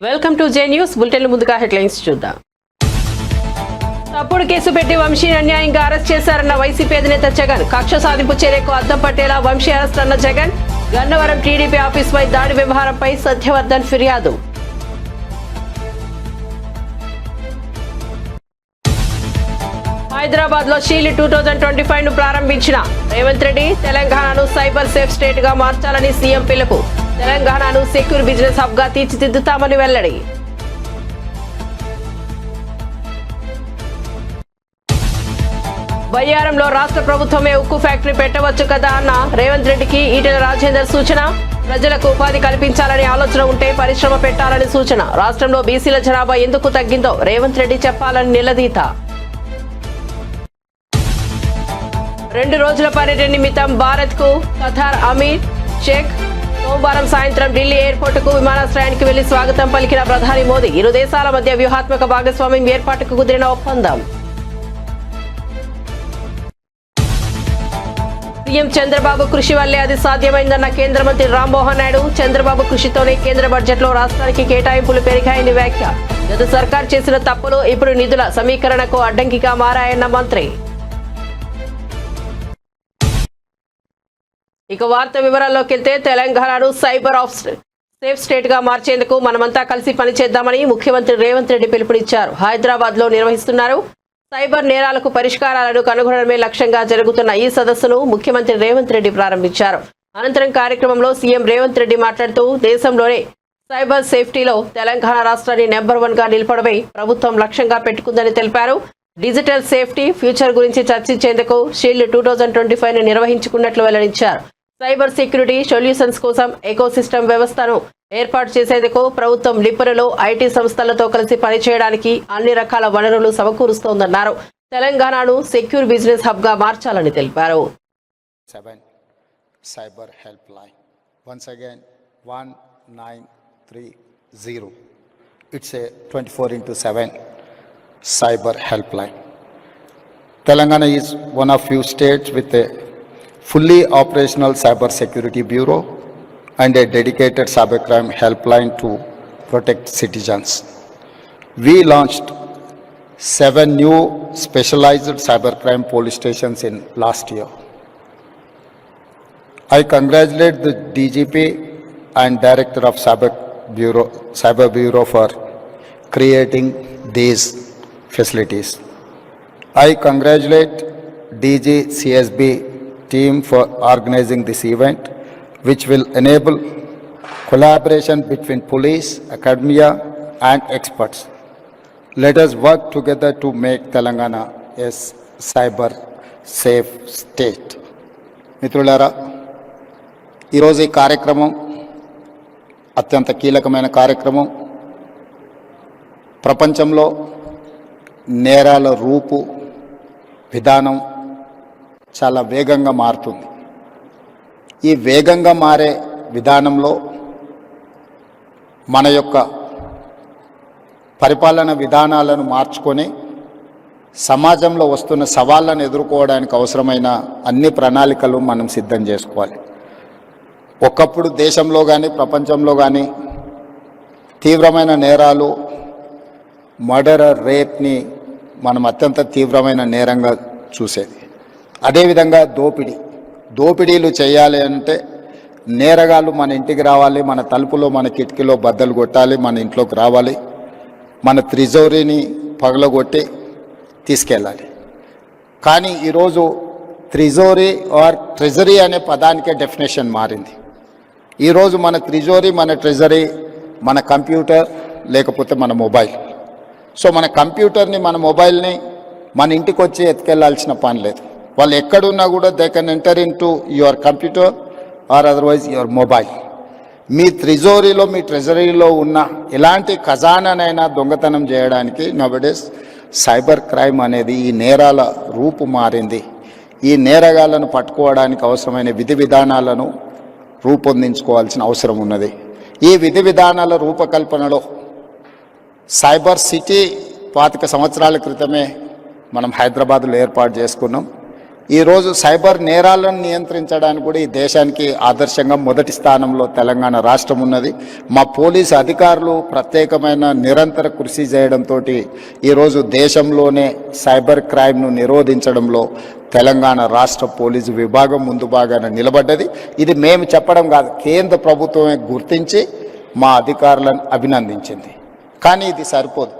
Welcome to J news bulletin ముందుగా headlines చూద్దాం. తప్పుడు కేసు పెట్టి వంశీని అన్యాయంగా అరెస్ట్ చేశారన్న వైసీపీ అధినేత జగన్. కక్ష సాధింపు చర్యకు అద్దం పట్టేలా వంశీ అరెస్ట్ అన్న జగన్. గన్నవరం టీడీపీ ఆఫీసుపై దాడి వ్యవహారంపై సత్యవర్ధన్ ఫిర్యాదు. హైదరాబాద్ లో షీల్డ్ 2025 ను ప్రారంభించిన రేవంత్ రెడ్డి. తెలంగాణను సైబర్ సేఫ్ స్టేట్ గా మార్చాలని సీఎం పిలుపు. తెలంగాణను సెక్యూర్ బిజినెస్ హబ్ గా తీర్చిదిద్దుతామని వెల్లడి. బయ్యారంలో రాష్ట్ర ప్రభుత్వమే ఉక్కు ఫ్యాక్టరీ పెట్టవచ్చు కదా అన్న రేవంత్ రెడ్డికి ఈటెల రాజేందర్ సూచన. ప్రజలకు ఉపాధి కల్పించాలని ఆలోచన ఉంటే పరిశ్రమ పెట్టాలని సూచన. రాష్ట్రంలో బీసీల జనాభా ఎందుకు తగ్గిందో రేవంత్ రెడ్డి చెప్పాలని నిలదీత. 2 రోజుల పర్యటన నిమిత్తం భారత్ కు ఖతార్ అమీర్ షేక్ సోమవారం సాయంత్రం ఢిల్లీ ఎయిర్పోర్ట్ కు విమానాశ్రయానికి వెళ్లి స్వాగతం పలికిన ప్రధాని మోదీ. ఇరు దేశాల మధ్య వ్యూహాత్మక భాగస్వామ్యం ఏర్పాటుకు కుదిరిన ఒప్పందం. సీఎం చంద్రబాబు కృషి వల్లే అది సాధ్యమైందన్న కేంద్ర మంత్రి రామ్మోహన్ నాయుడు. చంద్రబాబు కృషితోనే కేంద్ర బడ్జెట్ లో రాష్ట్రానికి కేటాయింపులు పెరిగాయని వ్యాఖ్య. గత సర్కార్ చేసిన తప్పులు ఇప్పుడు నిధుల సమీకరణకు అడ్డంకిగా మారాయన్న మంత్రి. ఇక వార్త వివరాల్లోకి వెళ్తే తెలంగాణను సైబర్ సేఫ్ స్టేట్ గా మార్చేందుకు మనమంతా కలిసి పనిచేద్దామని ముఖ్యమంత్రి రేవంత్ రెడ్డి పిలుపునిచ్చారు. హైదరాబాద్ లో నిర్వహిస్తున్నారు సైబర్ నేరాలకు పరిష్కారాలను కనుగొనడమే లక్ష్యంగా జరుగుతున్న ఈ సదస్సును ముఖ్యమంత్రి రేవంత్ రెడ్డి ప్రారంభించారు. అనంతరం కార్యక్రమంలో సీఎం రేవంత్ రెడ్డి మాట్లాడుతూ దేశంలోనే సైబర్ సేఫ్టీలో తెలంగాణ రాష్ట్రాన్ని నెంబర్ 1 గా నిలపడమే ప్రభుత్వం లక్ష్యంగా పెట్టుకుందని తెలిపారు. డిజిటల్ సేఫ్టీ ఫ్యూచర్ గురించి చర్చించేందుకు షీల్డ్ 2025 ను నిర్వహించుకున్నట్లు వెల్లడించారు. సైబర్ సెక్యూరిటీ సొల్యూషన్స్ కోసం ఎకోసిస్టమ్ వ్యవస్థను ఏర్పాటు చేసేందుకు ప్రభుత్వం నిపుణులు ఐటీ సంస్థలతో కలిసి పనిచేయడానికి అన్ని రకాల వనరులు సమకూరుస్తోందన్నారు. తెలంగాణను సెక్యూర్ బిజినెస్ హబ్ గా మార్చాలని తెలిపారు. Cyber help line once again 1930. It's a 24/7 cyber helpline. Telangana is one of few states with a fully operational cyber security bureau and a dedicated cybercrime helpline to protect citizens. We launched 7 new specialized cybercrime police stations in last year. I congratulate the DGP and Director of Cyber Bureau for creating these facilities. I congratulate DG CSB team for organizing this event, which will enable collaboration between police, academia and experts. Let us work together to make Telangana a cyber safe state. మిత్రులారా, ఈరోజు ఈ కార్యక్రమం అత్యంత కీలకమైన కార్యక్రమం. ప్రపంచంలో నేరాల రూపు విధానం చాలా వేగంగా మారుతుంది. ఈ వేగంగా మారే విధానంలో మన యొక్క పరిపాలన విధానాలను మార్చుకొని సమాజంలో వస్తున్న సవాళ్ళను ఎదుర్కోవడానికి అవసరమైన అన్ని ప్రణాళికలు మనం సిద్ధం చేసుకోవాలి. ఒకప్పుడు దేశంలో కానీ ప్రపంచంలో కానీ తీవ్రమైన నేరాలు, మర్డర్, రేప్ని మనం అత్యంత తీవ్రమైన నేరంగా చూసేది. అదేవిధంగా దోపిడీలు చేయాలి అంటే నేరగాళ్ళు మన ఇంటికి రావాలి, మన తలుపులో మన కిటికీలో బద్దలు కొట్టాలి, మన ఇంట్లోకి రావాలి, మన ట్రెజరీని పగలగొట్టి తీసుకెళ్ళాలి. కానీ ఈరోజు ట్రెజరీ అనే పదానికే డెఫినేషన్ మారింది. ఈరోజు మన ట్రెజరీ మన కంప్యూటర్ లేకపోతే మన మొబైల్. సో మన కంప్యూటర్ని, మన మొబైల్ని మన ఇంటికి వచ్చి ఎత్తుకెళ్లాల్సిన పని లేదు. వాళ్ళు ఎక్కడున్నా కూడా they can enter into your computer or otherwise your mobile. మీ ట్రెజరీలో ఉన్న ఎలాంటి ఖజానానైనా దొంగతనం చేయడానికి నౌడేస్ సైబర్ క్రైమ్ అనేది ఈ నేరాల రూపు మారింది. ఈ నేరగాళ్లను పట్టుకోవడానికి అవసరమైన విధి విధానాలను రూపొందించుకోవాల్సిన అవసరం ఉన్నది. ఈ విధి విధానాల రూపకల్పనలో సైబర్ సిటీ 25 సంవత్సరాల క్రితమే మనం హైదరాబాద్లో ఏర్పాటు చేసుకున్నాం. ఈరోజు సైబర్ నేరాలను నియంత్రించడానికి కూడా ఈ దేశానికి ఆదర్శంగా మొదటి స్థానంలో తెలంగాణ రాష్ట్రం ఉన్నది. మా పోలీసు అధికారులు ప్రత్యేకమైన నిరంతర కృషి చేయడంతో ఈరోజు దేశంలోనే సైబర్ క్రైమ్ను నిరోధించడంలో తెలంగాణ రాష్ట్ర పోలీసు విభాగం ముందు భాగాన నిలబడ్డది. ఇది మేము చెప్పడం కాదు, కేంద్ర ప్రభుత్వమే గుర్తించి మా అధికారులను అభినందించింది. కానీ ఇది సరిపోదు.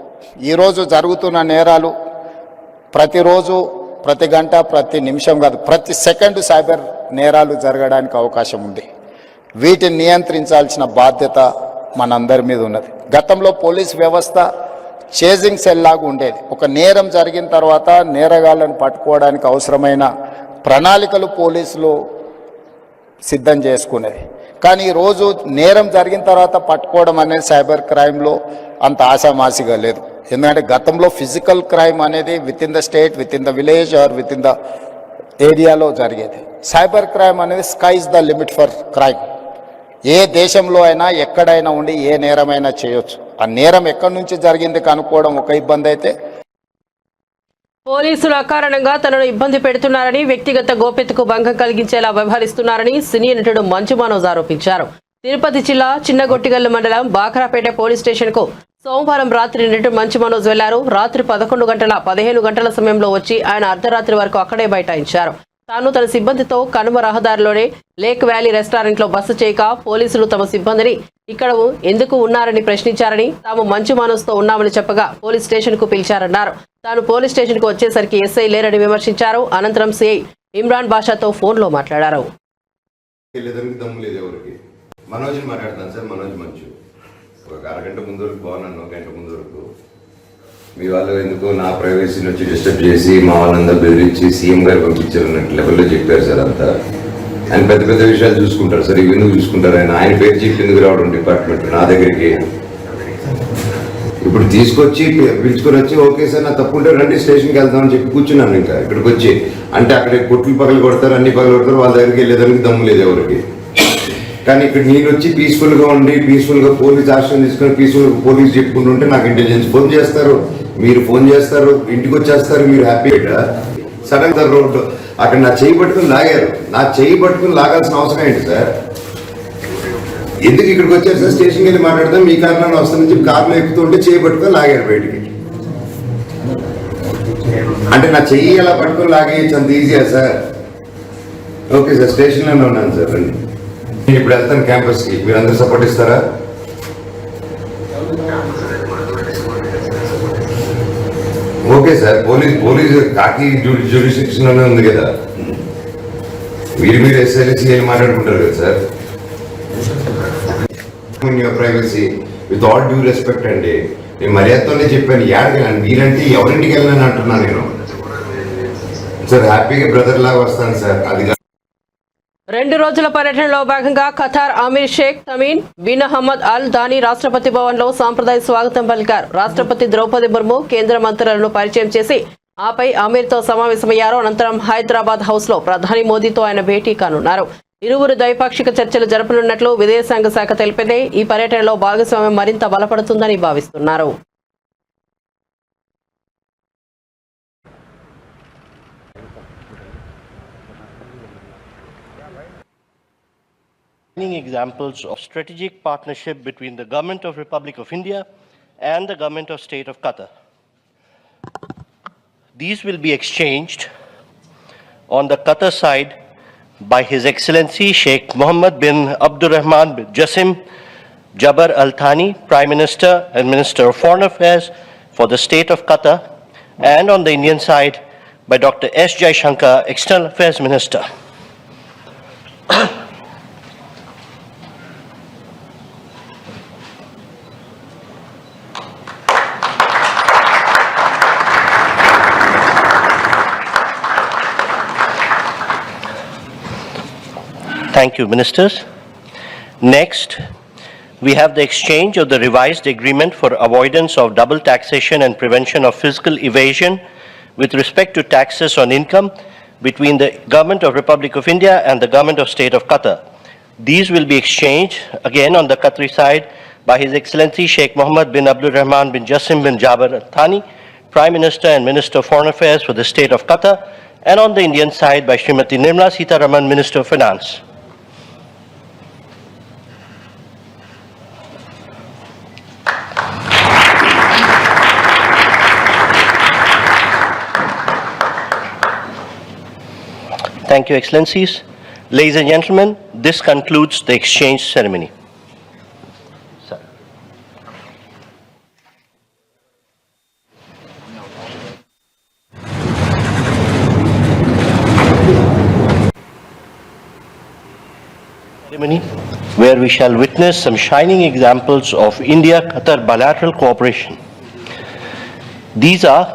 ఈరోజు జరుగుతున్న నేరాలు ప్రతిరోజు, ప్రతి గంట, ప్రతి నిమిషం కాదు, ప్రతి సెకండ్ సైబర్ నేరాలు జరగడానికి అవకాశం ఉంది. వీటిని నియంత్రించాల్సిన బాధ్యత మనందరి మీద ఉన్నది. గతంలో పోలీస్ వ్యవస్థ చేజింగ్ సెల్ లాగా ఉండేది. ఒక నేరం జరిగిన తర్వాత నేరగాళ్లను పట్టుకోవడానికి అవసరమైన ప్రణాళికలు పోలీసులు సిద్ధం చేసుకునేది. కానీ ఈరోజు నేరం జరిగిన తర్వాత పట్టుకోవడం అనేది సైబర్ క్రైమ్లో అంత ఆశామాసిగా లేదు. ఎందుకంటే గతంలో ఫిజికల్ క్రైమ్ అనేది with in the state, with in the village or with in the ఏరియాలో జరిగేది. సైబర్ క్రైమ్ అనేది sky is the limit for crime. ఏ దేశంలో అయినా ఎక్కడైనా ఉండి ఏ నేరమైనా చేయొచ్చు. ఆ నేరం ఎక్కడి నుంచి జరిగింది కనుక్కోవడం ఒక ఇబ్బంది అయితే, పోలీసులు అకారణంగా తనను ఇబ్బంది పెడుతున్నారని, వ్యక్తిగత గోప్యతకు భంగం కలిగించేలా వ్యవహరిస్తున్నారని సినీ నటుడు మంచు మనోజ్ ఆరోపించారు. తిరుపతి జిల్లా చిన్నగొట్టిగల్లు మండలం బాకరాపేట పోలీస్ స్టేషన్ కు సోమవారం రాత్రి నటుడు మంచు మనోజ్ వెళ్లారు. రాత్రి 11:15 గంటల సమయంలో వచ్చి ఆయన అర్ధరాత్రి వరకు అక్కడే బైఠాయించారు. తాను తన సిబ్బందితో కనుమ రహదారిలోనే లేక్ వ్యాలీ రెస్టారెంట్ లో బస చేయక పోలీసులు తమ సిబ్బందిని ఇక్కడ ఎందుకు ఉన్నారని ప్రశ్నించారని, తాము మంచు మనోజ్ తో ఉన్నామని చెప్పగా పోలీస్ స్టేషన్ కు పిలిచారన్నారు. తాను పోలీస్ స్టేషన్ కు వచ్చేసరికి ఎస్ఐ లేరని విమర్శించారు. అనంతరం సిఐ ఇమ్రాన్ బాషాతో ఫోన్ లో మాట్లాడారు. మనోజ్ మాట్లాడుతున్నాను సార్. మనోజ్ మంచు. ఒక అరగంట ముందు వరకు బాగున్నాను, ఒక గంట ముందు వరకు మీ వాళ్ళు ఎందుకు నా ప్రైవసీని వచ్చి డిస్టర్బ్ చేసి మా వాళ్ళందరూ బెదిరించి సీఎం గారు పంపించారు అన్నట్టు లెవెల్లో చెప్పారు సార్. అంతా ఆయన పెద్ద పెద్ద విషయాలు చూసుకుంటారు సార్. ఇవి ఎందుకు చూసుకుంటారు? ఆయన పేరు చెప్పి ఎందుకు రావడం డిపార్ట్మెంట్ నా దగ్గరికి? ఇప్పుడు తీసుకొచ్చి పిలుచుకొని వచ్చి ఓకే సార్ నా తప్పుంటే రండి స్టేషన్కి వెళ్దామని చెప్పి కూర్చున్నాను. ఇంకా ఇక్కడికి వచ్చి అంటే అక్కడ కొట్లు పగలు కొడతారు, అన్ని పగలు కొడతారు, వాళ్ళ దగ్గరికి వెళ్ళేదానికి దమ్ము లేదు ఎవరికి. కానీ ఇక్కడ నేను వచ్చి పీస్ఫుల్గా ఉండి పీస్ఫుల్గా పోలీస్ ఆశ్రయం తీసుకొని పీస్ఫుల్గా పోలీస్ చెప్పుకుంటుంటే నాకు ఇంటెలిజెన్స్ ఫోన్ చేస్తారు, మీరు ఫోన్ చేస్తారు, ఇంటికి వచ్చేస్తారు, మీరు హ్యాపీగా సడన్ గా రోడ్డు అక్కడ నా చేయి పట్టుకుని లాగారు. నా చేయి పట్టుకుని లాగాల్సిన అవసరం ఏంటి సార్? ఎందుకు ఇక్కడికి వచ్చారు సార్? స్టేషన్కి వెళ్ళి మాట్లాడతాం, మీ కారణంగా వస్తుందని చెప్పి కార్లో ఎక్కుతుంటే చేయి పట్టుకొని లాగారు బయటికి. అంటే నా చెయ్యి ఎలా పట్టుకొని లాగేయచ్చు అంత ఈజీయా సార్? ఓకే సార్, స్టేషన్లోనే ఉన్నాను సార్. రండి, నేను ఇప్పుడు వెళ్తాను క్యాంపస్కి, మీరు అందరూ సపోర్ట్ ఇస్తారా? ఓకే సార్, పోలీస్ కాకి జ్యూరిస్డిక్షన్లోనే ఉంది కదా, మీరు ఎస్ఐఎల్సీ మాట్లాడుకుంటారు కదా sir. Privacy with all due respect అండి, నేను మర్యాదతోనే చెప్పాను. యాడికి వెళ్ళాను, మీరంటే ఎవరింటికి వెళ్ళాలని అంటున్నాను నేను సార్. హ్యాపీగా బ్రదర్ లాగా వస్తాను సార్. అది 2 రోజుల పర్యటనలో భాగంగా Qatar Emir Sheikh Tamim bin Hamad Al Thani Rashtrapati Bhavan లో సాంప్రదాయ స్వాగతం పలికారు. రాష్ట్రపతి ద్రౌపది ముర్ము కేంద్ర మంత్రులను పరిచయం చేసి ఆపై అమీర్ తో సమావేశమయ్యారు. అనంతరం హైదరాబాద్ హౌస్ లో ప్రధాని మోదీతో ఆయన భేటీ కానున్నారు. ఇరువురు ద్వైపాక్షిక చర్చలు జరపనున్నట్లు విదేశాంగ శాఖ తెలిపింది. ఈ పర్యటనలో భాగస్వామ్యం మరింత బలపడుతుందని భావిస్తున్నారు. Examples of strategic partnership between the Government of Republic of India and the Government of State of Qatar. These will be exchanged on the Qatar side by His Excellency Sheikh Mohammed bin Abdurrahman bin Jassim Jabar Al Thani, Prime Minister and Minister of Foreign Affairs for the State of Qatar, and on the Indian side by Dr. S. Jaishankar, External Affairs Minister. Thank you, Ministers. Next, we have the exchange of the revised agreement for avoidance of double taxation and prevention of fiscal evasion with respect to taxes on income between the Government of Republic of India and the Government of State of Qatar. These will be exchanged again on the Qatari side by His Excellency Sheikh Mohammed bin Abdurrahman bin Jassim bin Jabar Al Thani, Prime Minister and Minister of Foreign Affairs for the State of Qatar, and on the Indian side by Srimati Nirmala Sitharaman, Minister of Finance. Thank you, Excellencies. Ladies and gentlemen, this concludes the exchange ceremony. Sir. Ceremony where we shall witness some shining examples of India-Qatar bilateral cooperation. These are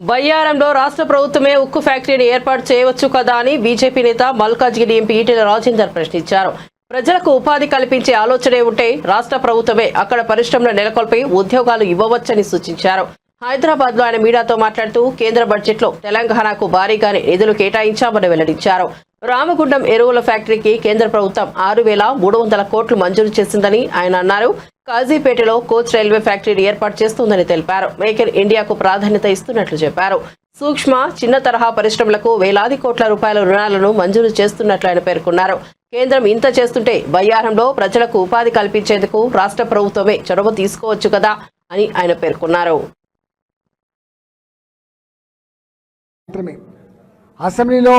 బయ్యారంలో రాష్ట్ర ప్రభుత్వమే ఉక్కు ఫ్యాక్టరీని ఏర్పాటు చేయవచ్చు కదా అని BJP నేత Malkajgiri MP Etela Rajender ప్రశ్నించారు. ప్రజలకు ఉపాధి కల్పించే ఆలోచనే ఉంటే రాష్ట్ర ప్రభుత్వమే అక్కడ పరిశ్రమలు నెలకొల్పి ఉద్యోగాలు ఇవ్వవచ్చని సూచించారు. హైదరాబాద్ లో ఆయన మీడియాతో మాట్లాడుతూ కేంద్ర బడ్జెట్ లో తెలంగాణకు భారీగానే నిధులు కేటాయించామని వెల్లడించారు. రామగుండం ఎరువుల ఫ్యాక్టరీకి కేంద్ర ప్రభుత్వం 6,300 కోట్లు మంజూరు చేసిందని ఆయన అన్నారు. కాజీపేటలో కోచ్ రైల్వే ఫ్యాక్టరీని ఏర్పాటు చేస్తుందని తెలిపారు. మేక్ ఇన్ ఇండియాకు ప్రాధాన్యత ఇస్తున్నట్లు చెప్పారు. సూక్ష్మ చిన్న తరహా పరిశ్రమలకు వేలాది కోట్ల రూపాయల రుణాలను మంజూరు చేస్తున్నట్లు ఆయన పేర్కొన్నారు. కేంద్రం ఇంత చేస్తుంటే బయ్యారంలో ప్రజలకు ఉపాధి కల్పించేందుకు రాష్ట్ర ప్రభుత్వమే చొరవ తీసుకోవచ్చు కదా అని ఆయన పేర్కొన్నారు. అసెంబ్లీలో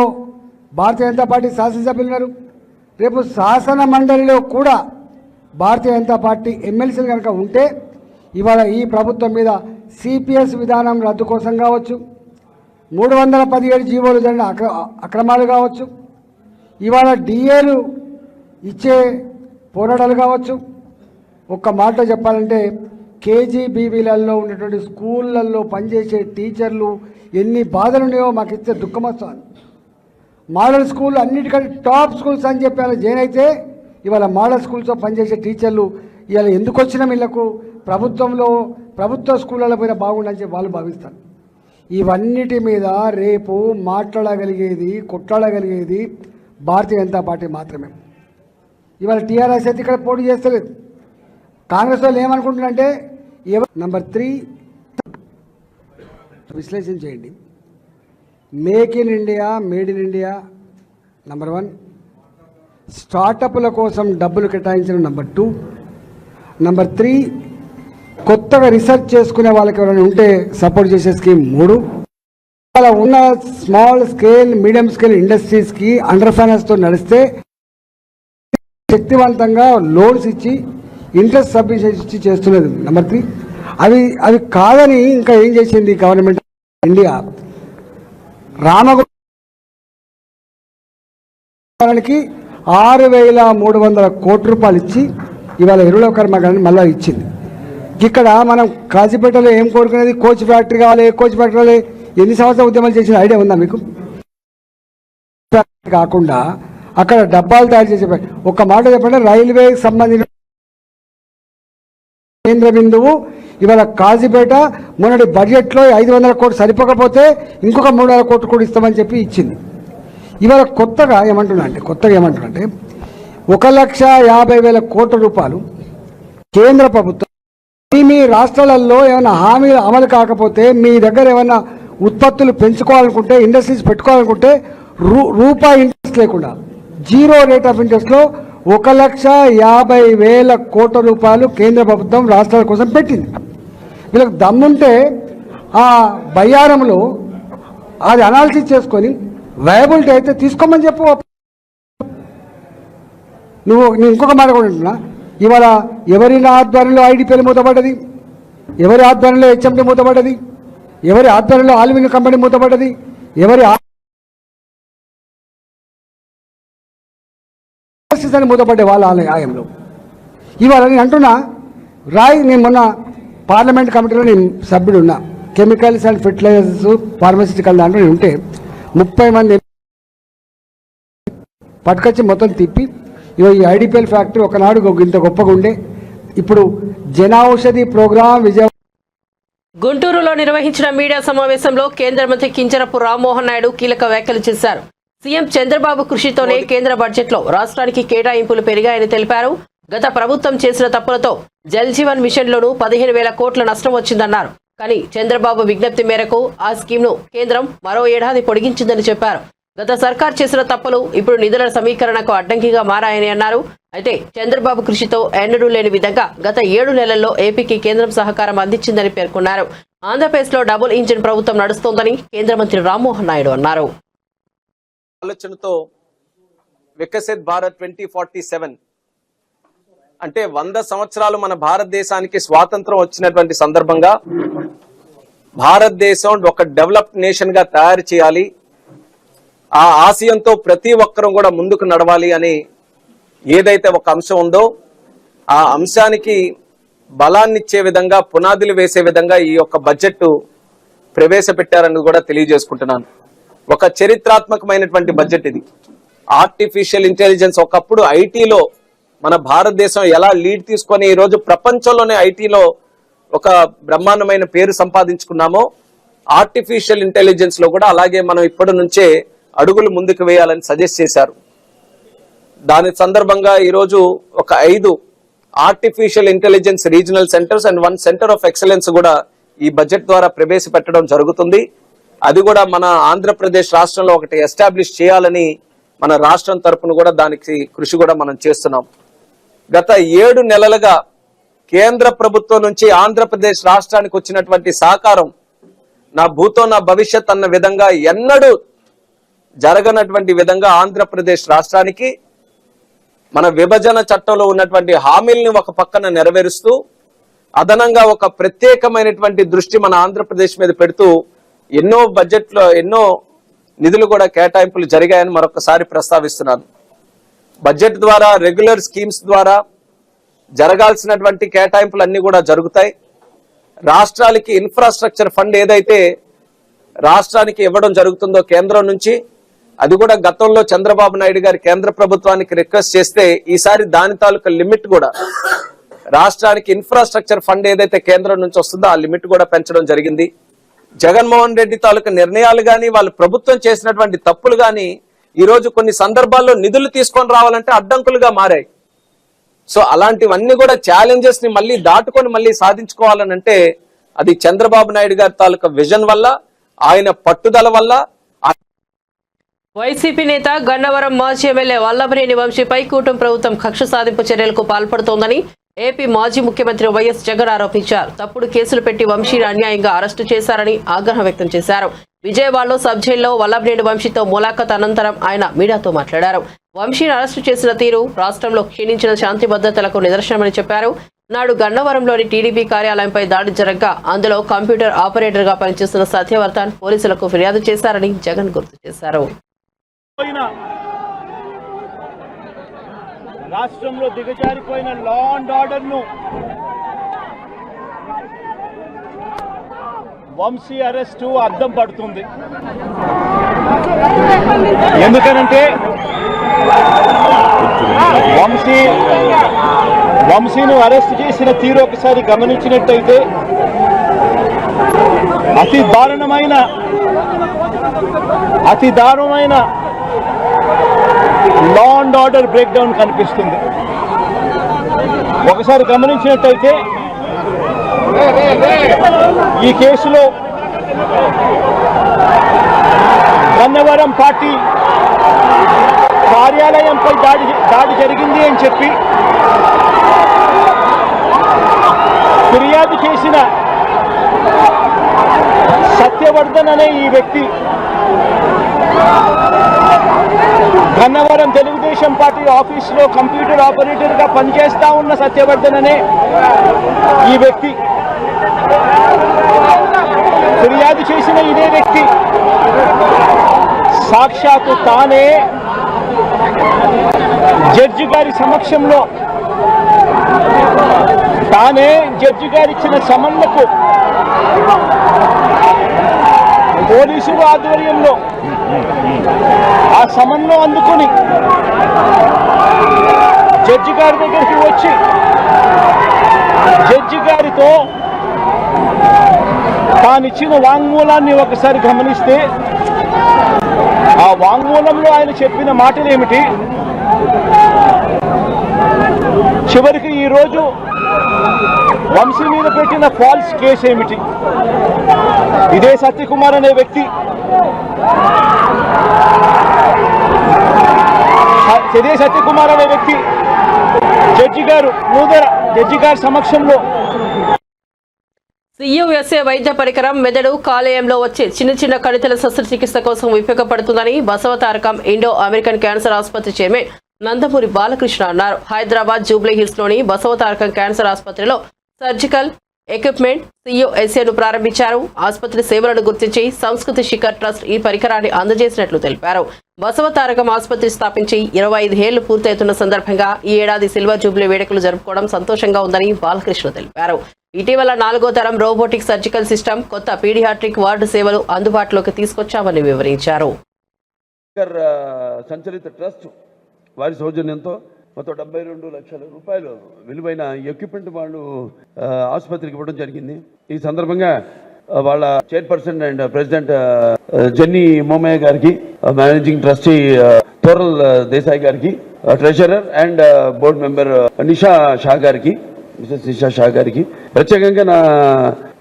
భారతీయ జనతా పార్టీ శాసనసభ్యులు ఉన్నారు. రేపు శాసన మండలిలో కూడా భారతీయ జనతా పార్టీ ఎమ్మెల్సీలు కనుక ఉంటే ఇవాళ ఈ ప్రభుత్వం మీద సిపిఎస్ విధానం రద్దు కోసం కావచ్చు, 317 జీవోలు జరిగిన అక్రమాలు కావచ్చు, ఇవాళ డిఏలు ఇచ్చే పోరాటాలు కావచ్చు. ఒక్క మాట చెప్పాలంటే కేజీబీవీలలో ఉన్నటువంటి స్కూళ్ళల్లో పనిచేసే టీచర్లు ఎన్ని బాధలు ఉన్నాయో మాకు ఇచ్చే దుఃఖం వస్తుంది. మోడల్ స్కూల్ అన్నిటికంటే టాప్ స్కూల్స్ అని చెప్పి జాయిన్ అయితే ఇవాళ మోడల్ స్కూల్స్లో పనిచేసే టీచర్లు ఇవాళ ఎందుకు వచ్చిన వీళ్ళకు ప్రభుత్వ స్కూళ్ళలో పోయినా బాగుండని చెప్పి వాళ్ళు భావిస్తారు. ఇవన్నిటి మీద రేపు మాట్లాడగలిగేది కొట్లాడగలిగేది భారతీయ జనతా పార్టీ మాత్రమే. ఇవాళ టీఆర్ఎస్ అయితే ఇక్కడ పోటీ చేస్తలేదు. కాంగ్రెస్ వాళ్ళు ఏమనుకుంటున్నారంటే నంబర్ 3 విశ్లేషణ చేయండి. Make in India, made in India number 1, స్టార్టప్ల కోసం డబ్బులు కేటాయించడం నంబర్ 2, నంబర్ 3 కొత్తగా రీసెర్చ్ చేసుకునే వాళ్ళకి ఎవరైనా ఉంటే సపోర్ట్ చేసే స్కీమ్ 3, అలా ఉన్న స్మాల్ స్కేల్ మీడియం స్కేల్ ఇండస్ట్రీస్కి అండర్ ఫైనాన్స్తో నడిస్తే శక్తివంతంగా లోన్స్ ఇచ్చి ఇంట్రెస్ట్ సబ్సిడీస్ ఇచ్చి చేస్తున్నది నంబర్ 3. అవి కాదని ఇంకా ఏం చేసింది గవర్నమెంట్ ఇండియా? రామగుండానికి 6,300 కోట్ల రూపాయలు ఇచ్చి ఇవాళ ఎరువుల కర్మాగారాన్ని మళ్ళీ ఇచ్చింది. ఇక్కడ మనం కాజీపేటలో ఏం కోరుకునేది? కోచ్ ఫ్యాక్టరీ కావాలి. కోచ్ ఫ్యాక్టరీలో ఎన్ని సంవత్సరాలు ఉద్యమాలు చేసిన ఐడియా ఉందా మీకు? కాకుండా అక్కడ డబ్బాలు తయారు చేసే ఒక మాట చెప్పండి, రైల్వేకి సంబంధించిన కేంద్ర బిందువు ఇవాళ కాజీపేట మొన్నటి బడ్జెట్లో 500 కోట్లు సరిపోకపోతే ఇంకొక 300 కోట్లు కూడా ఇస్తామని చెప్పి ఇచ్చింది. ఇవాళ కొత్తగా ఏమంటున్నా అంటే 1,50,000 కోట్ల రూపాయలు కేంద్ర ప్రభుత్వం మీ రాష్ట్రాలలో ఏమైనా హామీలు అమలు కాకపోతే మీ దగ్గర ఏమైనా ఉత్పత్తులు పెంచుకోవాలనుకుంటే ఇండస్ట్రీస్ పెట్టుకోవాలనుకుంటే రూపాయి ఇంట్రెస్ట్ లేకుండా 0 రేట్ ఆఫ్ ఇంట్రెస్ట్లో 1,50,000 కోట్ల రూపాయలు కేంద్ర ప్రభుత్వం రాష్ట్రాల కోసం పెట్టింది. వీళ్ళకి దమ్ముంటే ఆ బయ్యారంలో అది అనాలిసిస్ చేసుకొని వయబిలిటీ అయితే తీసుకోమని చెప్పు. నేను ఇంకొక మాట కూడా ఉంటున్నా, ఇవాళ ఎవరి ఆధ్వర్యంలో ఐడిపిఎల్ మూతపడ్డది, ఎవరి ఆధ్వర్యంలో హెచ్ఎండి మూతపడ్డది, ఎవరి ఆధ్వర్యంలో అల్యూమినియం కంపెనీ మూతపడ్డది, ఎవరి అని మూతపడ్డే వాళ్ళ ఆలయంలో. ఇవాళ నేను అంటున్నా నేను మొన్న పార్లమెంట్ కమిటీలో నేను సభ్యుడు ఉన్నా. కెమికల్స్ అండ్ ఫెర్టిలైజర్స్ ఫార్మాసిటికల్ దాంట్లో నేను ఉంటే 30 మంది పట్టుకొచ్చి మొత్తం తిప్పి ఈ ఐడిపిఎల్ ఫ్యాక్టరీ ఒకనాడు ఇంత గొప్పగా ఉండే ఇప్పుడు జనౌషధి ప్రోగ్రాం విజయవాడ. గుంటూరులో నిర్వహించిన మీడియా సమావేశంలో కేంద్ర మంత్రి కింజరపు రామ్మోహన్ నాయుడు కీలక వ్యాఖ్యలు చేశారు. సీఎం చంద్రబాబు కృషితోనే కేంద్ర బడ్జెట్లో రాష్ట్రానికి కేటాయింపులు పెరిగాయని తెలిపారు. గత ప్రభుత్వం చేసిన తప్పులతో జల్ జీవన్ మిషన్లోనూ 15,000 కోట్ల నష్టం వచ్చిందన్నారు. కానీ చంద్రబాబు విజ్ఞప్తి మేరకు ఆ స్కీమ్ను కేంద్రం మరో ఏడాది పొడిగించిందని చెప్పారు. గత సర్కార్ చేసిన తప్పులు ఇప్పుడు నిధుల సమీకరణకు అడ్డంకిగా మారాయని అన్నారు. అయితే చంద్రబాబు కృషితో ఎన్నడూ లేని విధంగా గత 7 నెలల్లో ఏపీకి కేంద్రం సహకారం అందించిందని పేర్కొన్నారు. ఆంధ్రప్రదేశ్లో డబుల్ ఇంజిన్ ప్రభుత్వం నడుస్తోందని కేంద్ర మంత్రి రామ్మోహన్ నాయుడు అన్నారు. ఆలోచనతో వికసిత్ భారత్ 2047 అంటే 100 సంవత్సరాలు మన భారతదేశానికి స్వాతంత్రం వచ్చినటువంటి సందర్భంగా భారతదేశం ఒక డెవలప్డ్ నేషన్ గా తయారు చేయాలి, ఆ ఆశయంతో ప్రతి ఒక్కరూ కూడా ముందుకు నడవాలి అని ఏదైతే ఒక అంశం ఉందో ఆ అంశానికి బలాన్నిచ్చే విధంగా పునాదులు వేసే విధంగా ఈ యొక్క బడ్జెట్ ప్రవేశపెట్టారని కూడా తెలియజేసుకుంటున్నాను. ఒక చరిత్రాత్మకమైనటువంటి బడ్జెట్ ఇది. ఆర్టిఫిషియల్ ఇంటెలిజెన్స్ ఒకప్పుడు ఐటీలో మన భారతదేశం ఎలా లీడ్ తీసుకొని ఈ రోజు ప్రపంచంలోనే ఐటీలో ఒక బ్రహ్మాండమైన పేరు సంపాదించుకున్నామో ఆర్టిఫిషియల్ ఇంటెలిజెన్స్ లో కూడా అలాగే మనం ఇప్పటి నుంచే అడుగులు ముందుకు వేయాలని సజెస్ట్ చేశారు. దాని సందర్భంగా ఈరోజు ఒక 5 artificial intelligence regional centres and 1 centre of excellence కూడా ఈ బడ్జెట్ ద్వారా ప్రవేశపెట్టడం జరుగుతుంది. అది కూడా మన ఆంధ్రప్రదేశ్ రాష్ట్రంలో ఒకటి ఎస్టాబ్లిష్ చేయాలని మన రాష్ట్రం తరపున కూడా దానికి కృషి కూడా మనం చేస్తున్నాం. గత 7 నెలలుగా కేంద్ర ప్రభుత్వం నుంచి ఆంధ్రప్రదేశ్ రాష్ట్రానికి వచ్చినటువంటి సహకారం నా భూతో నా భవిష్యత్ అన్న విధంగా ఎన్నడూ జరగనటువంటి విధంగా ఆంధ్రప్రదేశ్ రాష్ట్రానికి మన విభజన చట్టంలో ఉన్నటువంటి హామీల్ని ఒక పక్కన నెరవేరుస్తూ అదనంగా ఒక ప్రత్యేకమైనటువంటి దృష్టి మన ఆంధ్రప్రదేశ్ మీద పెడుతూ ఎన్నో బడ్జెట్లో ఎన్నో నిధులు కూడా కేటాయింపులు జరిగాయని మరొకసారి ప్రస్తావిస్తున్నాను. బడ్జెట్ ద్వారా రెగ్యులర్ స్కీమ్స్ ద్వారా జరగాల్సినటువంటి కేటాయింపులు అన్ని కూడా జరుగుతాయి. రాష్ట్రాలకి ఇన్ఫ్రాస్ట్రక్చర్ ఫండ్ ఏదైతే రాష్ట్రానికి ఇవ్వడం జరుగుతుందో కేంద్రం నుంచి, అది కూడా గతంలో చంద్రబాబు నాయుడు గారి కేంద్ర ప్రభుత్వానికి రిక్వెస్ట్ చేస్తే ఈసారి దాని తాలూకా లిమిట్ కూడా రాష్ట్రానికి ఇన్ఫ్రాస్ట్రక్చర్ ఫండ్ ఏదైతే కేంద్రం నుంచి వస్తుందో ఆ లిమిట్ కూడా పెంచడం జరిగింది. జగన్మోహన్ రెడ్డి తాలూకా నిర్ణయాలు గాని వాళ్ళ ప్రభుత్వం చేసినటువంటి తప్పులు గాని ఈ రోజు కొన్ని సందర్భాల్లో నిధులు తీసుకొని రావాలంటే అడ్డంకులుగా మారాయి. సో అలాంటివన్నీ కూడా ఛాలెంజెస్ ని మళ్ళీ దాటుకొని మళ్ళీ సాధించుకోవాలనంటే అది చంద్రబాబు నాయుడు గారి తాలూకా విజన్ వల్ల, ఆయన పట్టుదల వల్ల. వైసీపీ నేత గన్నవరం మాజీ ఎమ్మెల్యే వల్లభనేని వంశీపై కూటమి ప్రభుత్వం కక్ష సాధింపు చర్యలకు పాల్పడుతోందని ఏపీ మాజీ ముఖ్యమంత్రి వైఎస్ జగన్ ఆరోపించారు. తప్పుడు కేసులు పెట్టి వంశీని అన్యాయంగా అరెస్టు చేశారని ఆగ్రహం వ్యక్తం చేశారు. విజయవాడలో సబ్ జైల్లో వల్లభనేని వంశీతో ములాఖత్ అనంతరం ఆయన మీడియాతో మాట్లాడారు. వంశీని అరెస్టు చేసిన తీరు రాష్ట్రంలో క్షీణించిన శాంతి భద్రతలకు నిదర్శనమని చెప్పారు. నాడు గన్నవరంలోని టీడీపీ కార్యాలయంపై దాడి జరగగా అందులో కంప్యూటర్ ఆపరేటర్ గా పనిచేస్తున్న సత్యవర్ధన్ పోలీసులకు ఫిర్యాదు చేశారని జగన్ గుర్తు చేశారు. రాష్ట్రంలో దిగజారిపోయిన లా అండ్ ఆర్డర్ ను వంశీ అరెస్టు అద్దం పడుతుంది. ఎందుకనంటే వంశీను అరెస్ట్ చేసిన తీరు ఒకసారి గమనించినట్టయితే అతి దారుణమైన law and order break down కనిపిస్తుంది. ఒకసారి గమనించినట్టయితే ఈ కేసులో గన్నవరం పార్టీ కార్యాలయంపై దాడి జరిగింది అని చెప్పి ఫిర్యాదు చేసిన సత్యవర్ధన్ అనే ఈ వ్యక్తి గన్నవరం తెలుగుదేశం పార్టీ ఆఫీసులో కంప్యూటర్ ఆపరేటర్ గా పనిచేస్తా ఉన్న సత్యవర్ధన్ అనే ఈ వ్యక్తి ఫిర్యాదు చేసిన ఇదే వ్యక్తి సాక్షాత్తు తానే జడ్జి గారి సమక్షంలో తానే జడ్జి గారు ఇచ్చిన సమన్లకు పోలీసుల ఆధ్వర్యంలో ఆ సమన్ను అందుకొని జడ్జి గారి దగ్గరికి వచ్చి జడ్జి గారితో తానిచ్చిన వాంగ్మూలాన్ని ఒకసారి గమనిస్తే ఆ వాంగ్మూలంలో ఆయన చెప్పిన మాటలు ఏమిటి? చివరికి ఈరోజు వంశీ మీద పెట్టిన ఫాల్స్ కేసు ఏమిటి? ఇదే సత్యకుమార్ అనే వ్యక్తి జడ్జి గారు నూదర జడ్జి గారి సమక్షంలో CUSA వైద్య పరికరం మెదడు కాలేయంలో వచ్చే చిన్న చిన్న కణితుల శస్త్రచికిత్స కోసం ఉపయోగపడుతుందని బసవతారకం ఇండో అమెరికన్ క్యాన్సర్ ఆసుపత్రి చైర్మన్ నందమూరి బాలకృష్ణ అన్నారు. హైదరాబాద్ జూబ్లీ హిల్స్ లోని బసవతారకం క్యాన్సర్ ఆసుపత్రిలో సర్జికల్ ఎక్విప్మెంట్ CUSAను ప్రారంభించారు. ఆసుపత్రి సేవలను గుర్తించి సంస్కృతి శిఖర్ ట్రస్ట్ ఈ పరికరాన్ని అందజేసినట్లు తెలిపారు. బసవతారకం ఆసుపత్రి స్థాపించి 25 ఏళ్లు పూర్తవుతున్న సందర్భంగా ఈ ఏడాది సిల్వర్ జూబ్లీ వేడుకలు జరుపుకోవడం సంతోషంగా ఉందని బాలకృష్ణ తెలిపారు. ఇటీవల 4వ తరం రోబోటిక్ సర్జికల్ సిస్టమ్, కొత్త పీడియాట్రిక్ వార్డు సేవలు అందుబాటులోకి తీసుకొచ్చామని వివరించారు. సంచలిత ట్రస్ట్ వారి సౌజన్యంతో మొత్తం 72 లక్షల రూపాయలు విలువైన ఎక్విప్మెంట్ వాళ్ళు ఆసుపత్రికి ఇవ్వడం జరిగింది. ఈ సందర్భంగా వాళ్ళ చైర్పర్సన్ అండ్ ప్రెసిడెంట్ జెన్నీ మోమయ్య గారికి, మేనేజింగ్ ట్రస్టీ తోరల్ దేశాయ్ గారికి, ట్రెజరర్ అండ్ బోర్డు మెంబర్ నిషా షా గారికి, మిసెస్ నిషా షా గారికి ప్రత్యేకంగా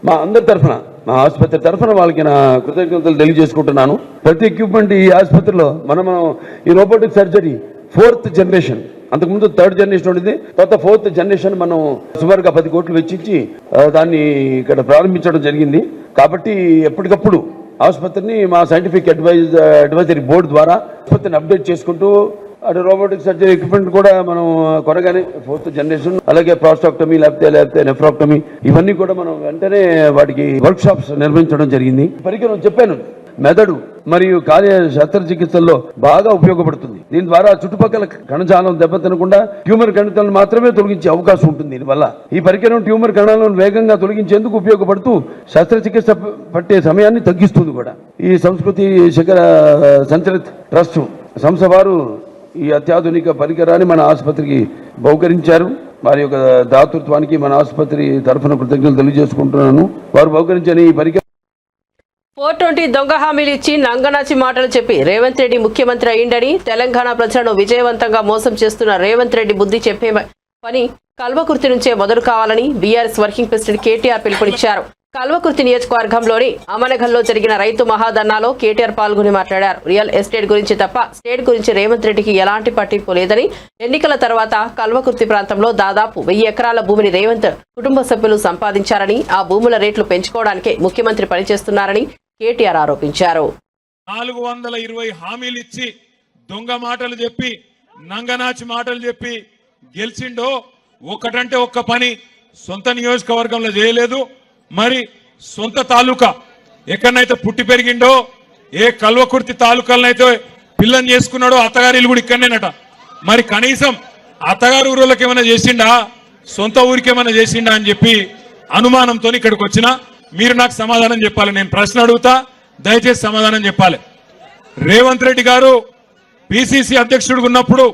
మా అందరి తరఫున, మా ఆసుపత్రి తరఫున వాళ్ళకి నా కృతజ్ఞతలు తెలియజేసుకుంటున్నాను. ప్రతి ఎక్విప్మెంట్ ఈ ఆసుపత్రిలో మనం ఈ రోబోటిక్ సర్జరీ 4th జనరేషన్, అంతకుముందు 3rd జనరేషన్ ఉండేది, తర్వాత 4th జనరేషన్ మనం సుమారుగా 10 కోట్లు వెచ్చించి దాన్ని ఇక్కడ ప్రారంభించడం జరిగింది. కాబట్టి ఎప్పటికప్పుడు ఆసుపత్రిని మా సైంటిఫిక్ అడ్వైజరీ బోర్డు ద్వారా ఆసుపత్రిని అప్డేట్ చేసుకుంటూ అటు రోబోటిక్ సర్జరీ ఎక్విప్మెంట్ కూడా మనం కొనగానే 4th జనరేషన్, అలాగే ప్రాస్టాక్టమీ లేకపోతే నెఫ్రాక్టమీ, ఇవన్నీ కూడా మనం వెంటనే వాటికి వర్క్ షాప్స్ నిర్వహించడం జరిగింది. పరికరం చెప్పాను, మెదడు మరియు కాలేయ శస్త్రచికిత్సల్లో బాగా ఉపయోగపడుతుంది. దీని ద్వారా చుట్టుపక్కల కణజాలం దెబ్బతినకుండా ట్యూమర్ కణితులను మాత్రమే తొలగించే అవకాశం ఉంటుంది. దీనివల్ల ఈ పరికరం ట్యూమర్ కణాలను వేగంగా తొలగించేందుకు ఉపయోగపడుతూ శస్త్రచికిత్స పట్టే సమయాన్ని తగ్గిస్తుంది కూడా. ఈ సంస్కృతి శిఖర సంచలిత ట్రస్ట్ సంస్థ వారు ఈ అత్యాధునిక పరికరాన్ని మన ఆసుపత్రికి బహుకరించారు. వారి యొక్క దాతృత్వానికి మన ఆసుపత్రి తరఫున కృతజ్ఞతలు తెలియజేసుకుంటున్నాను. వారు బహుకరించిన ఈ పరికరం 420 దొంగ హామీలు ఇచ్చి నంగనాచి మాటలు చెప్పి రేవంత్ రెడ్డి ముఖ్యమంత్రి అయ్యిండని, తెలంగాణ ప్రజలను విజయవంతంగా మోసం చేస్తున్న రేవంత్ రెడ్డి బుద్ధి చెప్పే పని కల్వకుర్తి నుంచే మొదలు కావాలని బీఆర్ఎస్ వర్కింగ్ ప్రెసిడెంట్ కేటీఆర్ పిలుపునిచ్చారు. కల్వకుర్తి నియోజకవర్గంలోని అమనగల్లో జరిగిన రైతు మహాధర్నాలో కేటీఆర్ పాల్గొని మాట్లాడారు. రియల్ ఎస్టేట్ గురించి తప్ప స్టేట్ గురించి రేవంత్ రెడ్డికి ఎలాంటి పట్టింపు లేదని, ఎన్నికల తర్వాత కల్వకుర్తి ప్రాంతంలో దాదాపు 1000 ఎకరాల భూమిని రేవంత్ కుటుంబ సభ్యులు సంపాదించారని, ఆ భూముల రేట్లు పెంచుకోవడానికే ముఖ్యమంత్రి పనిచేస్తున్నారని కేటీఆర్ ఆరోపించారు. 420 హామీలు ఇచ్చి దొంగ మాటలు చెప్పి నంగనాచి మాటలు చెప్పి గెలిచిండో ఒకటంటే ఒక్క పని సొంత నియోజకవర్గంలో చేయలేదు. మరి సొంత తాలూకా ఎక్కడనైతే పుట్టి పెరిగిండో, ఏ కల్వకుర్తి తాలూకాలనైతే పిల్లని చేసుకున్నాడో అత్తగారి ఇల్లు కూడా ఇక్కడనేనట. మరి కనీసం అత్తగారి ఊళ్ళకి ఏమైనా చేసిండా, సొంత ఊరికి ఏమైనా చేసిండా అని చెప్పి అనుమానంతో ఇక్కడికి వచ్చినా మీరు నాకు సమాధానం చెప్పాలి. నేను ప్రశ్న అడుగుతా, దయచేసి సమాధానం చెప్పాలి. రేవంత్ రెడ్డి గారు పిసిసి అధ్యక్షుడు ఉన్నప్పుడు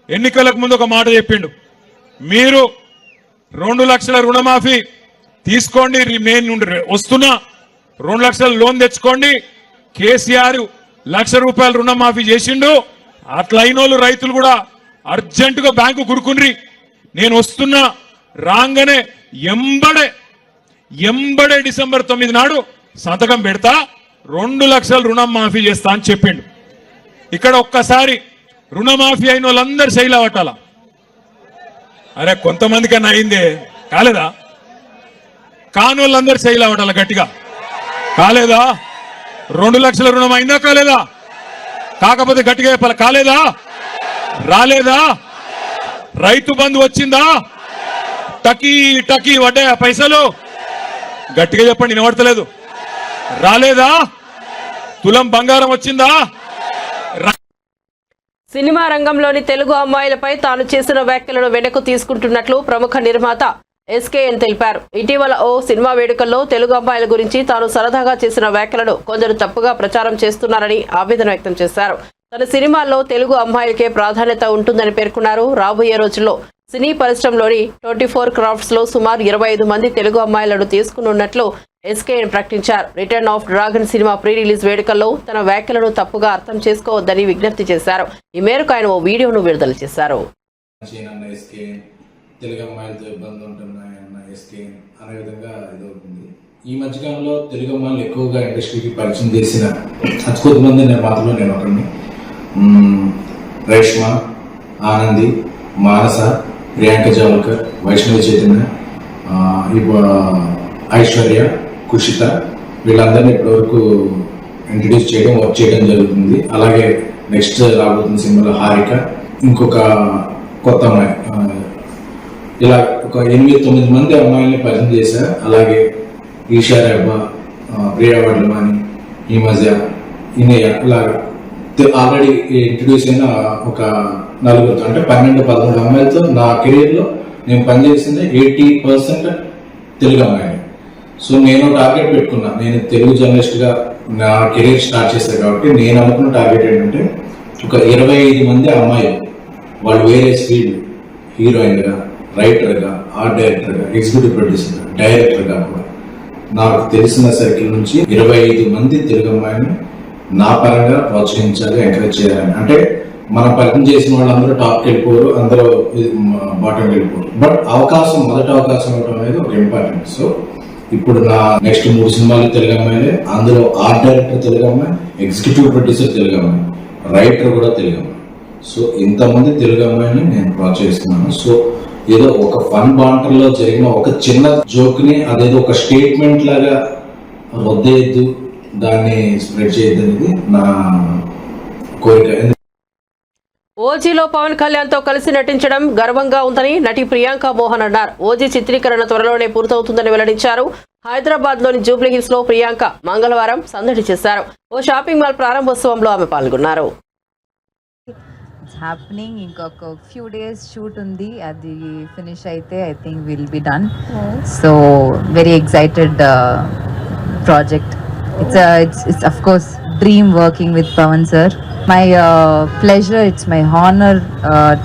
ఎన్నికలకు ముందు ఒక మాట చెప్పిండు, మీరు 2 లక్షల రుణమాఫీ తీసుకోండి, నేను వస్తున్నా 2 లక్షల లోన్ తెచ్చుకోండి. కేసీఆర్ 1 లక్ష రూపాయలు రుణమాఫీ చేసిండు. అట్లయినోళ్ళు రైతులు కూడా అర్జెంటుగా బ్యాంకు కురుకుండ్రి, నేను వస్తున్నా, రాగానే ఎంబడే డిసెంబర్ 9 నాడు సంతకం పెడతా, 2 లక్షల రుణం మాఫీ చేస్తా అని చెప్పిండు. ఇక్కడ ఒక్కసారి రుణమాఫీ అయిన వాళ్ళందరూ శైలా పట్టాల. అరే కొంతమందికన్నా అయిందే, కాలేదా? కాని వాళ్ళందరూ శైలా పట్టాల గట్టిగా. కాలేదా? 2 లక్షల రుణం అయిందా కాలేదా? కాకపోతే గట్టిగా చెప్పాలి, కాలేదా? రాలేదా? రైతు బంధు వచ్చిందా? టకీ వడ్డాయా పైసలు? గట్టిగా చెప్పండి, వినబడతలేదు. రాలేదా? తులం బంగారం వచ్చిందా? సినిమా రంగంలోని తెలుగు అమ్మాయిలపై తాను చేసిన వ్యాఖ్యలను వెనక్కు తీసుకుంటున్నట్లు ప్రముఖ నిర్మాత SKN తెలిపారు. ఇటీవల ఓ సినిమా వేడుకల్లో తెలుగు అమ్మాయిల గురించి తాను సరదాగా చేసిన వ్యాఖ్యలను కొందరు తప్పుగా ప్రచారం చేస్తున్నారని ఆవేదన వ్యక్తం చేశారు. తన సినిమాల్లో తెలుగు అమ్మాయిలకే ప్రాధాన్యత ఉంటుందని పేర్కొన్నారు. రాబోయే రోజుల్లో సినీ పరిశ్రమలోని 24 క్రాఫ్ట్స్ లో సుమారు 25 మంది తెలుగు అమ్మాయిలను తీసుకున్నట్లు SKN ప్రకటించారు. Return of dragon cinema pre release వేడుకల్లో తన వ్యాఖ్యలను తప్పుగా అర్థం చేసుకోవద్దని విజ్ఞప్తి చేశారు. ఈ మేరకు ఆయన ఓ వీడియోను విడుదల చేశారు. తెలుగు అమ్మాయిలతో ఇబ్బందులు ఉంటున్నాయన్న ఎస్కేఎన్ అనే విధంగా ఇదవుతుంది. ఈ మధ్యకాలంలో తెలుగు అమ్మాయిలు ఎక్కువగా ఇండస్ట్రీకి పరిచయం చేసిన అతి కొద్దిమంది నిర్మాతలు నేను ఒకరిని. రేష్మ, ఆనంది, మానస, ప్రియాంక జావల్కర్, వైష్ణవి చైతన్య, ఐశ్వర్య, కుషిత, వీళ్ళందరినీ ఇప్పటివరకు ఇంట్రడ్యూస్ చేయడం, వర్క్ చేయడం జరుగుతుంది. అలాగే నెక్స్ట్ రాబోతున్న సినిమాలో హారిక, ఇంకొక కొత్త అమ్మాయి, ఇలా ఒక 8-9 మంది అమ్మాయిల్ని పరిచయం చేశారు. అలాగే ఈషా రెబ్బ, ప్రియా వడ్లమాని, ఈ మధ్య ఇనయ్య, ఇలాగా ఆల్రెడీ ఇంట్రడ్యూస్ అయిన ఒక 4 అంటే 12-13 అమ్మాయిలతో నా కెరీర్లో నేను పనిచేసింది 80% తెలుగు అమ్మాయిని. సో నేను టార్గెట్ పెట్టుకున్నా, నేను తెలుగు జర్నలిస్ట్గా నా కెరీర్ స్టార్ట్ చేశాను కాబట్టి నేను అనుకున్న టార్గెట్ ఏంటంటే ఒక 25 మంది అమ్మాయిలు, వాళ్ళు వేరే ఫీల్డ్, హీరోయిన్గా, రైటర్గా, ఆర్ట్ డైరెక్టర్గా, ఎగ్జిక్యూటివ్ ప్రొడ్యూసర్గా, డైరెక్టర్గా కూడా నాకు తెలిసిన సర్కిల్ నుంచి 25 మంది తెలుగు అమ్మాయిని నా పరంగా ప్రోత్సహించాలి, ఎంకరేజ్ చేయాలని. అంటే మనం పరిచయం చేసిన వాళ్ళందరూ టాప్కి వెళ్ళిపోరు, అందరూ బాటంకి వెళ్ళిపోరు. బట్ అవకాశం, మొదటి అవకాశం ఇవ్వడం అనేది ఒక ఇంపార్టెంట్. సో ఇప్పుడు నా నెక్స్ట్ 3 సినిమాలు తెలుగు అమ్మాయిలే. అందులో ఆర్ట్ డైరెక్టర్ తెలుగు అమ్మాయి, ఎగ్జిక్యూటివ్ ప్రొడ్యూసర్ తెలుగు అమ్మాయి, రైటర్ కూడా తెలుగు అమ్మాయి. సో ఇంతమంది తెలుగు అమ్మాయిని నేను ప్రోత్సహిస్తున్నాను. సో ఏదో ఒక ఫన్ బాంటర్లో జరిగిన ఒక చిన్న జోక్ ని అదేదో ఒక స్టేట్మెంట్ లాగా రొద్దేయద్దు, దాన్ని స్ప్రెడ్ చేయద్దు అనేది నా కోరిక. ఓజీలో పవన్ కళ్యాణ్ తో కలిసి నటించడం గర్వంగా ఉందని నటి ప్రియాంక మోహన్ అన్నారు. ఓజీ చిత్రీకరణ త్వరలోనే పూర్తవుతుందని వెల్లడించారు. హైదరాబాద్ లోని జూబ్లీ హిల్స్ లో ప్రియాంక మంగళవారం సందడి చేశారు. ఓ షాపింగ్ మాల్ ప్రారంభోత్సవంలో ఆమె పాల్గొన్నారు. హ్యాపెనింగ్ ఇంకొక ఫ్యూ డేస్ షూట్ ఉంది, అది ఫినిష్ అయితే I think will be done. So very excited project. It's of course dream working with Pavan sir. My pleasure, it's my honour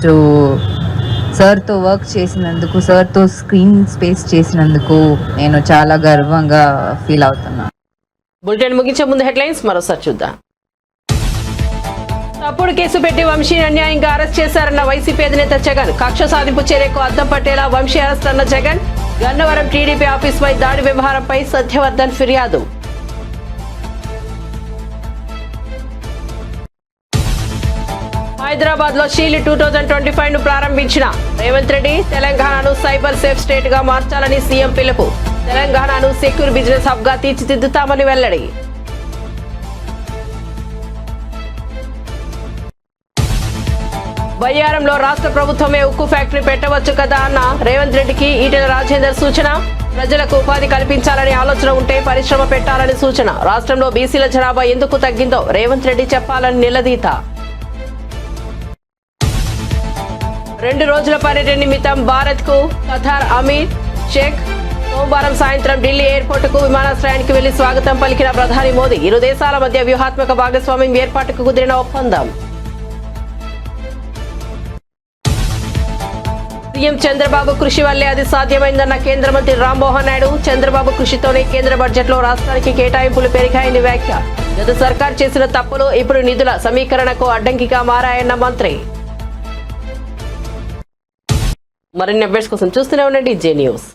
to సార్తో వర్క్ చేసినందుకు, సార్తో స్క్రీన్ స్పేస్ చేసినందుకు నేను చాలా గర్వంగా ఫీల్ అవుతున్నాను. బులెటిన్ ముగించే ముందు హెడ్లైన్స్ మరోసారి చూద్దాం. తప్పుడు కేసు పెట్టి వంశీని అన్యాయంగా అరెస్ట్ చేశారన్న వైసీపీ అధినేత జగన్. కక్ష సాధింపు చర్యకు అద్దం పట్టేలా వంశీ అరెస్ట్ అన్న జగన్. గన్నవరం టీడీపీ ఆఫీసుపై దాడి వ్యవహారంపై సత్యవర్ధన్ ఫిర్యాదు. హైదరాబాద్ లో షీల్డ్ 2025 ను ప్రారంభించిన రేవంత్ రెడ్డి. తెలంగాణను సైబర్ సేఫ్ స్టేట్ గా మార్చాలని సీఎం పిలుపు. తెలంగాణను సెక్యూర్ బిజినెస్ హబ్ గా తీర్చిదిద్దుతామని వెల్లడి. బయ్యారంలో రాష్ట్ర ప్రభుత్వమే ఉక్కు ఫ్యాక్టరీ పెట్టవచ్చు కదా అన్న రేవంత్ రెడ్డికి ఈటెల రాజేందర్ సూచన. ప్రజలకు ఉపాధి కల్పించాలని ఆలోచన ఉంటే పరిశ్రమ పెట్టాలని సూచన. రాష్ట్రంలో బీసీల జనాభా ఎందుకు తగ్గిందో రేవంత్ రెడ్డి చెప్పాలని నిలదీత. 2 రోజుల పర్యటన నిమిత్తం భారత్ కు ఖతార్ అమీర్ షేక్ సోమవారం సాయంత్రం ఢిల్లీ ఎయిర్పోర్ట్ కు విమానాశ్రయానికి వెళ్లి స్వాగతం పలికిన ప్రధాని మోదీ. ఇరు దేశాల మధ్య వ్యూహాత్మక భాగస్వామ్యం ఏర్పాటుకు కుదిరిన ఒప్పందం. సీఎం చంద్రబాబు కృషి వల్లే అది సాధ్యమైందన్న కేంద్ర మంత్రి రామ్మోహన్ నాయుడు. చంద్రబాబు కృషితోనే కేంద్ర బడ్జెట్ లో రాష్ట్రానికి కేటాయింపులు పెరిగాయని వ్యాఖ్య. గత సర్కార్ చేసిన తప్పులు ఇప్పుడు నిధుల సమీకరణకు అడ్డంకిగా మారాయన్న మంత్రి. మరిన్ని అప్డేట్స్ కోసం చూస్తూనే ఉండండి జే న్యూస్.